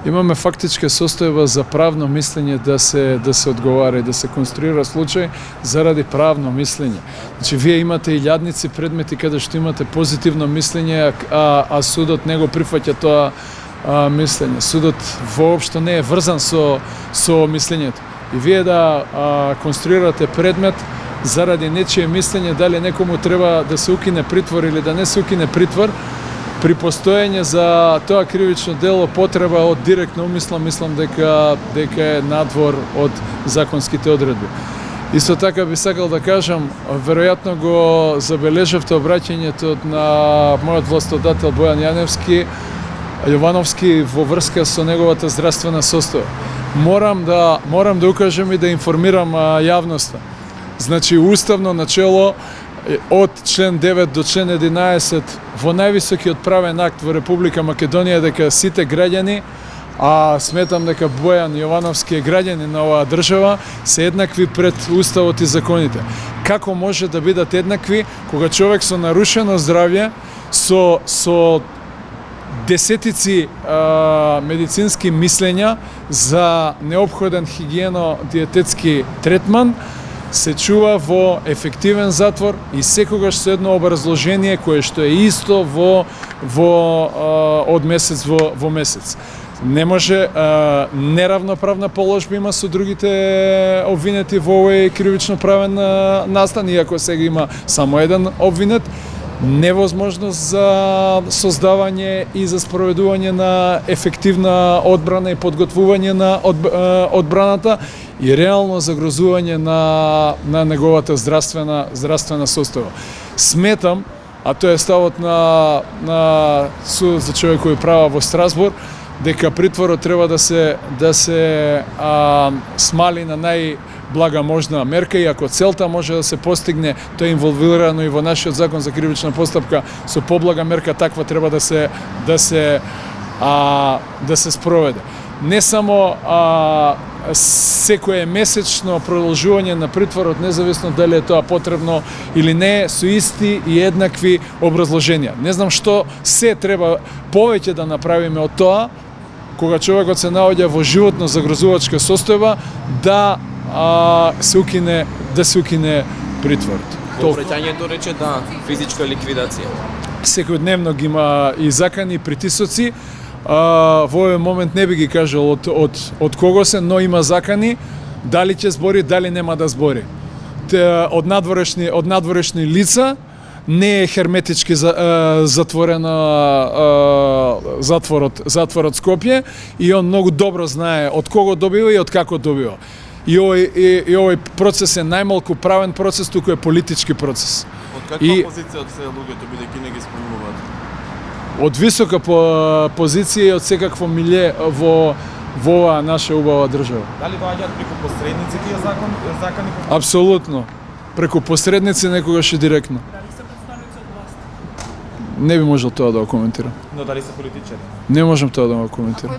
имаме фактичка состојба за правно мислење да се одговара и да се конструира случај заради правно мислење. Значи, вие имате илјадници предмети каде што имате позитивно мислење, а судот не го прифаќа тоа мислење. Судот воопшто не е врзан со мислењето. И вие да конструирате предмет заради нечие мислење, дали некому треба да се укине притвор или да не се укине притвор, при постоење за тоа кривично дело потреба од директна умисла, мислам дека е надвор од законските одредби. Исто така би сакал да кажам, веројатно го забележавте обраќањето на мојот властодател Бојан Јовановски во врска со неговата здравствена состојба. Морам да укажем и да информирам јавноста. Значи, уставно начело од член 9 до член 11 во највисокиот правен акт во Република Македонија дека сите граѓани, а сметам дека Бојан Јовановски е граѓанин на оваа држава, се еднакви пред уставот и законите. Како може да бидат еднакви кога човек со нарушено здравје, со десетици медицински мислења за неопходен хигиено-диететски третман, се чува во ефективен затвор и секогаш со едно образложение кое што е исто од месец во месец. Не може неравноправна положба има со другите обвинети во овој кривично правен настан, иако сега има само еден обвинет. Невозможност за создавање и за спроведување на ефективна одбрана и подготвување на одбраната и реално загрозување на неговата здравствена состојба. Сметам, а тоа е ставот на Судот за човекови права во Страсбург, дека притворот треба да се смали на најблага можна мерка, и ако целта може да се постигне, тоа е инволвирано и во нашиот закон за кривична постапка, со поблага мерка таква треба да се спроведе. Не само секое месечно продолжување на притворот, независно дали е тоа потребно или не, со исти и еднакви образложенија. Не знам што се треба повеќе да направиме од тоа, кога човекот се наоѓа во животно загрозувачка состојба, да се укине притворот. Во обраќањето рече да физичка ликвидација. Секојдневно ги има и закани, и притисоци. Во овој момент не би ги кажал од кого се, но има закани, дали ќе збори, дали нема да збори. Од надворешни лица, не е херметички затворена затворот Скопје, и он многу добро знае од кого добива и од како добива. И овој процес е најмалку правен процес, туку е политички процес. Од каква позиција од се луѓето, бидејќи не ги спомнуваат? Од висока позиција и од секакво милје во оваа наша убава држава. Дали доаѓаат преку посредници тие закани? Апсолутно. Преку посредници, некогаш и директно. Дали се представници од власт? Не би можел тоа да го коментирам. Но дали се политичари? Не можам тоа да го коментирам.